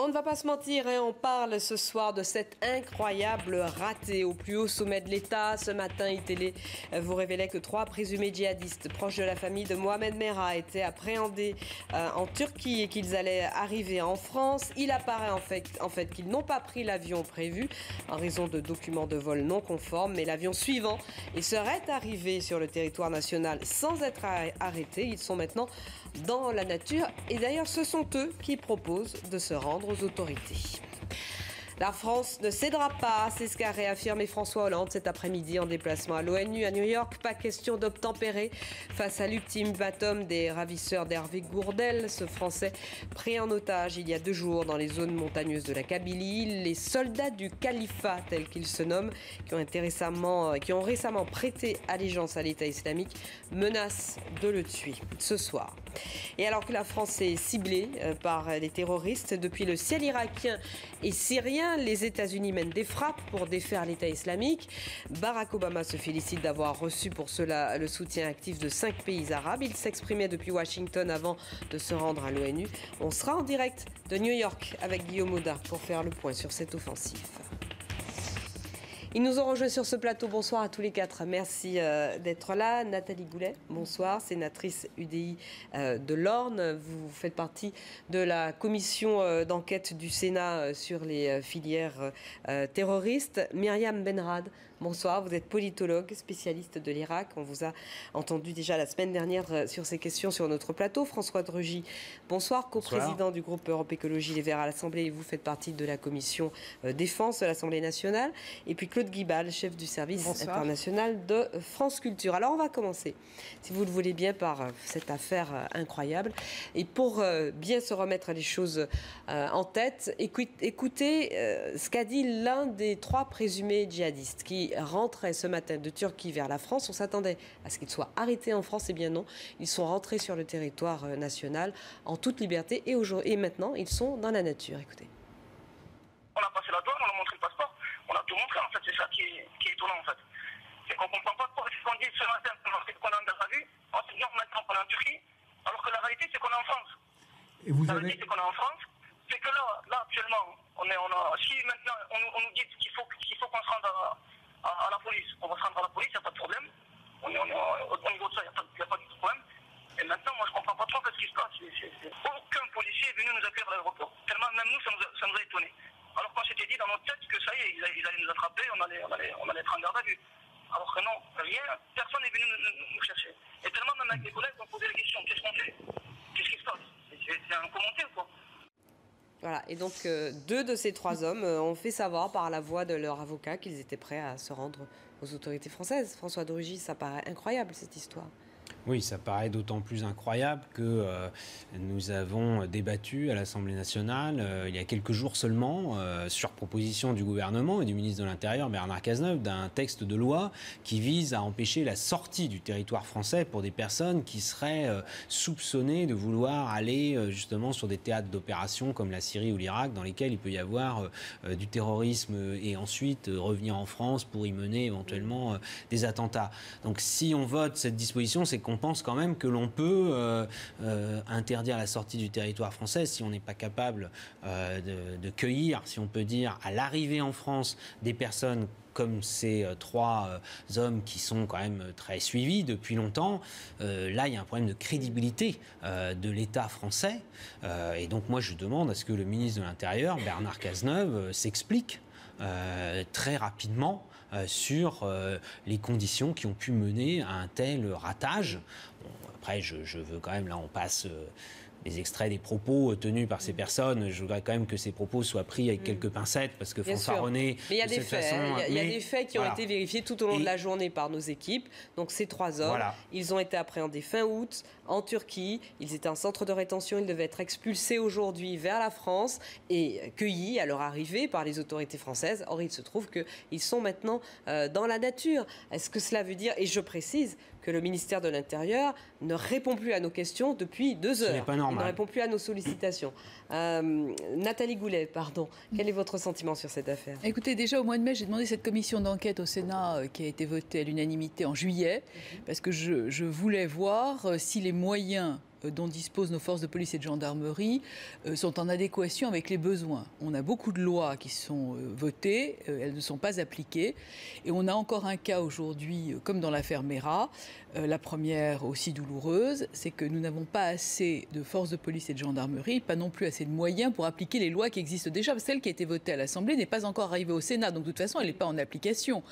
On ne va pas se mentir, on parle ce soir de cet incroyable raté au plus haut sommet de l'État. Ce matin, iTélé vous révélait que 3 présumés djihadistes proches de la famille de Mohamed Merah étaient appréhendés en Turquie et qu'ils allaient arriver en France. Il apparaît en fait qu'ils n'ont pas pris l'avion prévu en raison de documents de vol non conformes, mais l'avion suivant serait arrivé sur le territoire national sans être arrêtés. Ils sont maintenant dans la nature et d'ailleurs ce sont eux qui proposent de se rendre aux autorités. La France ne cédera pas, c'est ce qu'a réaffirmé François Hollande cet après-midi en déplacement à l'ONU à New York. Pas question d'obtempérer face à l'ultimatum des ravisseurs d'Hervé Gourdel, ce Français pris en otage il y a 2 jours dans les zones montagneuses de la Kabylie. Les soldats du califat, tels qu'ils se nomment, qui ont récemment prêté allégeance à l'État islamique, menacent de le tuer ce soir. Et alors que la France est ciblée par les terroristes depuis le ciel irakien et syrien, les États-Unis mènent des frappes pour défaire l'État islamique. Barack Obama se félicite d'avoir reçu pour cela le soutien actif de 5 pays arabes. Il s'exprimait depuis Washington avant de se rendre à l'ONU. On sera en direct de New York avec Guillaume Audin pour faire le point sur cette offensive. Ils nous ont rejoints sur ce plateau. Bonsoir à tous les 4. Merci d'être là. Nathalie Goulet, bonsoir, sénatrice UDI de l'Orne. Vous faites partie de la commission d'enquête du Sénat sur les filières terroristes. Myriam Benrad, bonsoir. Vous êtes politologue, spécialiste de l'Irak. On vous a entendu déjà la semaine dernière sur ces questions sur notre plateau. François de Rugy, bonsoir, coprésident du groupe Europe Écologie Les Verts à l'Assemblée. Vous faites partie de la commission défense de l'Assemblée nationale. Et puis Claude Guibal, chef du service international de France Culture. Alors on va commencer, si vous le voulez bien, par cette affaire incroyable. Et pour bien se remettre les choses en tête, écoutez ce qu'a dit l'un des 3 présumés djihadistes qui rentrait ce matin de Turquie vers la France. On s'attendait à ce qu'ils soient arrêtés en France. Eh bien non, ils sont rentrés sur le territoire national en toute liberté et maintenant ils sont dans la nature. Écoutez. On a passé la douane, on a montré le passeport, on a tout montré en fait, c'est ça qui est étonnant en fait. C'est qu'on ne comprend pas pourquoi ce qu'on dit ce matin qu'on est en garde à vue, on se dit maintenant qu'on est en Turquie, alors que la réalité c'est qu'on est en France. Et vous la réalité c'est qu'on est en France, c'est que là actuellement, si maintenant on nous dit qu'il faut qu'on se rende à la police, on va se rendre à la police, il n'y a pas de problème. Au niveau de ça, il n'y a pas du tout de problème. Et maintenant, moi je ne comprends pas trop ce qui se passe. Aucun policier est venu nous accueillir à l'aéroport. Tellement même nous, ça nous a étonnés. Alors qu'on s'était dit dans notre tête que ça y est, ils allaient nous attraper, on allait être en garde à vue. Alors que non, rien, personne n'est venu nous chercher. Et tellement même avec les collègues, on posait la question, qu'est-ce qu'on fait? Qu'est-ce qui se passe? C'est un commentaire ou quoi? Voilà, et donc 2 de ces 3 hommes ont fait savoir par la voix de leur avocat qu'ils étaient prêts à se rendre aux autorités françaises. François de Rugy, ça paraît incroyable cette histoire. Oui, ça paraît d'autant plus incroyable que nous avons débattu à l'Assemblée nationale il y a quelques jours seulement, sur proposition du gouvernement et du ministre de l'Intérieur, Bernard Cazeneuve, d'un texte de loi qui vise à empêcher la sortie du territoire français pour des personnes qui seraient soupçonnées de vouloir aller justement sur des théâtres d'opérations comme la Syrie ou l'Irak, dans lesquels il peut y avoir du terrorisme et ensuite revenir en France pour y mener éventuellement des attentats. Donc si on vote cette disposition, c'est qu'on pense quand même que l'on peut interdire la sortie du territoire français si on n'est pas capable de cueillir, si on peut dire, à l'arrivée en France des personnes comme ces 3 hommes qui sont quand même très suivis depuis longtemps. Là, il y a un problème de crédibilité de l'État français. Et donc moi, je demande à ce que le ministre de l'Intérieur, Bernard Cazeneuve, s'explique très rapidement sur les conditions qui ont pu mener à un tel ratage. Bon, après, je veux quand même, là on passe les extraits des propos tenus par ces personnes. Je voudrais quand même que ces propos soient pris avec quelques pincettes, parce que fanfaronner mais il y a des faits, il y a des faits qui ont été vérifiés tout au long de la journée par nos équipes. Donc ces 3 hommes, ils ont été appréhendés fin août en Turquie. Ils étaient en centre de rétention. Ils devaient être expulsés aujourd'hui vers la France et cueillis à leur arrivée par les autorités françaises. Or, il se trouve qu'ils sont maintenant dans la nature. Est-ce que cela veut dire, et je précise, que le ministère de l'Intérieur ne répond plus à nos questions depuis 2 heures. Ce n'est pas normal. Il ne répond plus à nos sollicitations. Nathalie Goulet, pardon. Quel est votre sentiment sur cette affaire? Écoutez, déjà au mois de mai, j'ai demandé cette commission d'enquête au Sénat qui a été votée à l'unanimité en juillet, parce que je voulais voir si les moyens dont disposent nos forces de police et de gendarmerie sont en adéquation avec les besoins. On a beaucoup de lois qui sont votées, elles ne sont pas appliquées. Et on a encore un cas aujourd'hui, comme dans l'affaire Mera, la première aussi douloureuse, c'est que nous n'avons pas assez de forces de police et de gendarmerie, pas non plus assez de moyens pour appliquer les lois qui existent déjà. Celle qui a été votée à l'Assemblée n'est pas encore arrivée au Sénat, donc de toute façon, elle n'est pas en application.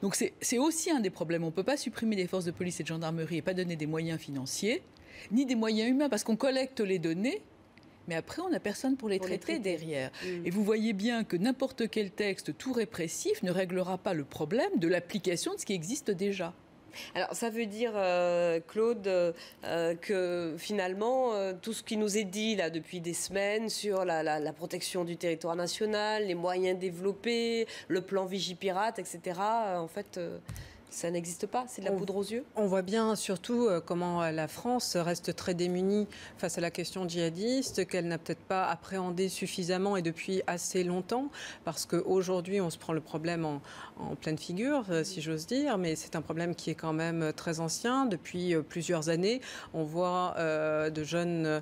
Donc c'est aussi un des problèmes. On ne peut pas supprimer les forces de police et de gendarmerie et pas donner des moyens financiers, ni des moyens humains, parce qu'on collecte les données, mais après, on n'a personne pour les traiter derrière. Et vous voyez bien que n'importe quel texte tout répressif ne réglera pas le problème de l'application de ce qui existe déjà. Alors, ça veut dire, Claude, que finalement, tout ce qui nous est dit là depuis des semaines sur la protection du territoire national, les moyens développés, le plan Vigipirate, etc., en fait... ça n'existe pas, c'est de la poudre aux yeux. On voit bien surtout comment la France reste très démunie face à la question djihadiste, qu'elle n'a peut-être pas appréhendé suffisamment et depuis assez longtemps, parce qu'aujourd'hui on se prend le problème en pleine figure, si j'ose dire, mais c'est un problème qui est quand même très ancien. Depuis plusieurs années, on voit de jeunes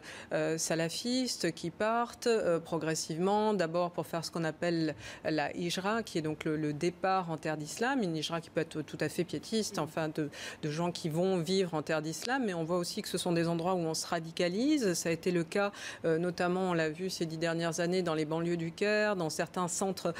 salafistes qui partent progressivement, d'abord pour faire ce qu'on appelle la hijra, qui est donc le départ en terre d'islam, une hijra qui peut être tout à fait piétistes, enfin de gens qui vont vivre en terre d'islam, mais on voit aussi que ce sont des endroits où on se radicalise. Ça a été le cas, notamment, on l'a vu ces 10 dernières années, dans les banlieues du Caire, dans certains centres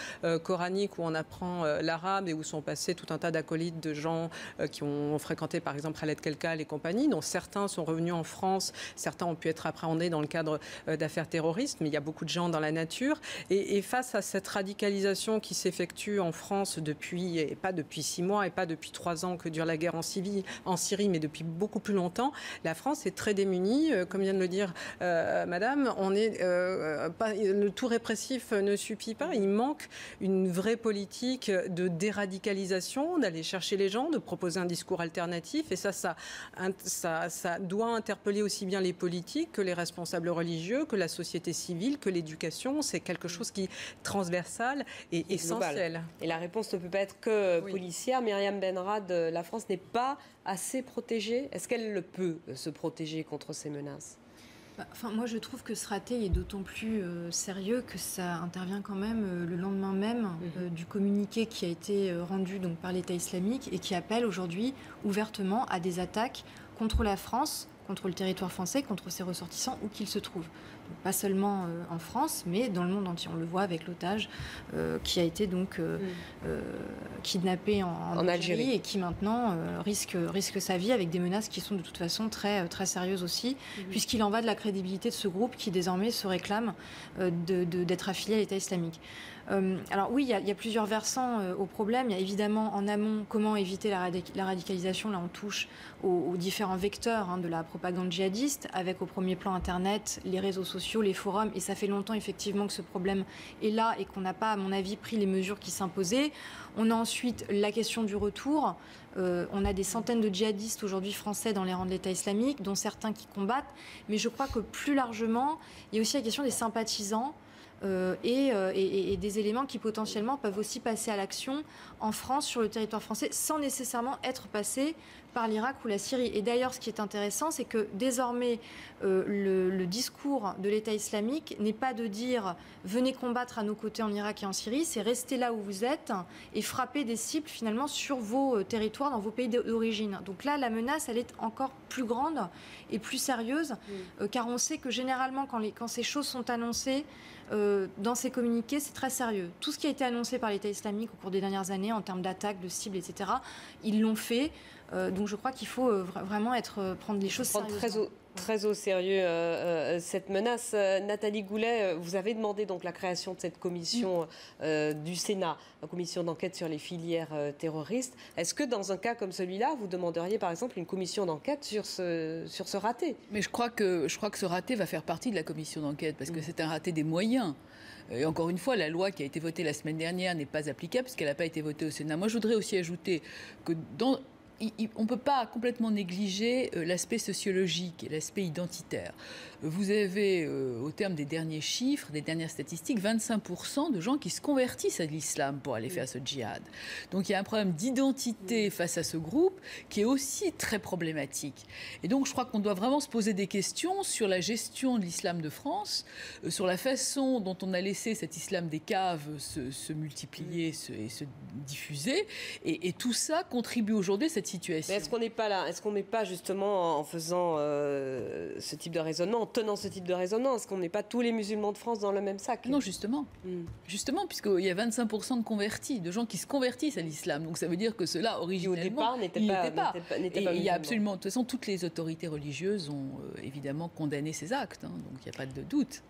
coraniques où on apprend l'arabe et où sont passés tout un tas d'acolytes de gens qui ont fréquenté, par exemple, Khaled Kelkal et compagnie, dont certains sont revenus en France, certains ont pu être appréhendés dans le cadre d'affaires terroristes, mais il y a beaucoup de gens dans la nature. Et face à cette radicalisation qui s'effectue en France depuis, et pas depuis 6 mois, et pas depuis 3 ans que dure la guerre en Syrie, mais depuis beaucoup plus longtemps, la France est très démunie. Comme vient de le dire Madame, le tout répressif ne suffit pas. Il manque une vraie politique de déradicalisation, d'aller chercher les gens, de proposer un discours alternatif. Et ça doit interpeller aussi bien les politiques que les responsables religieux, que la société civile, que l'éducation. C'est quelque chose qui est transversal et essentiel. Et la réponse ne peut pas être que policière. Myriam Benrad, la France n'est pas assez protégée. Est-ce qu'elle peut se protéger contre ces menaces ? Enfin, moi, je trouve que ce raté est d'autant plus sérieux que ça intervient quand même le lendemain même du communiqué qui a été rendu donc, par l'État islamique et qui appelle aujourd'hui ouvertement à des attaques contre la France, contre le territoire français, contre ses ressortissants, où qu'ils se trouvent. Donc, pas seulement en France, mais dans le monde entier. On le voit avec l'otage qui a été donc kidnappé en Algérie et qui maintenant risque sa vie avec des menaces qui sont de toute façon très, très sérieuses aussi, puisqu'il en va de la crédibilité de ce groupe qui désormais se réclame d'être affilié à l'État islamique. Alors oui, il y a plusieurs versants au problème. Il y a évidemment en amont comment éviter la radicalisation. Là, on touche aux différents vecteurs de la propagande djihadiste, avec au premier plan Internet, les réseaux sociaux, les forums. Et ça fait longtemps effectivement que ce problème est là et qu'on n'a pas, à mon avis, pris les mesures qui s'imposaient. On a ensuite la question du retour. On a des centaines de djihadistes aujourd'hui français dans les rangs de l'État islamique, dont certains qui combattent. Mais je crois que plus largement, il y a aussi la question des sympathisants. Et des éléments qui potentiellement peuvent aussi passer à l'action en France, sur le territoire français, sans nécessairement être passés par l'Irak ou la Syrie. Et d'ailleurs, ce qui est intéressant, c'est que désormais, le discours de l'État islamique n'est pas de dire « venez combattre à nos côtés en Irak et en Syrie », c'est rester là où vous êtes et frapper des cibles finalement sur vos territoires, dans vos pays d'origine. Donc là, la menace, elle est encore plus grande et plus sérieuse, car on sait que généralement, quand ces choses sont annoncées, dans ces communiqués, c'est très sérieux. Tout ce qui a été annoncé par l'État islamique au cours des dernières années en termes d'attaques, de cibles, etc., ils l'ont fait. Donc je crois qu'il faut vraiment prendre les choses sérieusement. Très au sérieux cette menace. Nathalie Goulet, vous avez demandé donc la création de cette commission du Sénat, la commission d'enquête sur les filières terroristes. Est-ce que dans un cas comme celui-là, vous demanderiez par exemple une commission d'enquête sur ce raté ? Mais je crois que ce raté va faire partie de la commission d'enquête, parce que c'est un raté des moyens. Et encore une fois, la loi qui a été votée la semaine dernière n'est pas applicable, puisqu'elle n'a pas été votée au Sénat. Moi, je voudrais aussi ajouter que on ne peut pas complètement négliger l'aspect sociologique et l'aspect identitaire. Vous avez, au terme des derniers chiffres, des dernières statistiques, 25% de gens qui se convertissent à l'islam pour aller faire ce djihad. Donc il y a un problème d'identité face à ce groupe qui est aussi très problématique. Et donc je crois qu'on doit vraiment se poser des questions sur la gestion de l'islam de France, sur la façon dont on a laissé cet islam des caves se multiplier et se diffuser. Et tout ça contribue aujourd'hui à cette situation. Mais est-ce qu'on n'est pas là? Est-ce qu'on n'est pas justement en faisant ce type de raisonnement, en tenant ce type de raisonnement, est-ce qu'on n'est pas tous les musulmans de France dans le même sac? Non, justement. Justement, puisqu'il y a 25% de convertis, de gens qui se convertissent à l'islam. Donc ça veut dire que ceux-là, originellement, n'étaient pas Et il y a absolument... De toute façon, toutes les autorités religieuses ont évidemment condamné ces actes. Donc il n'y a pas de doute.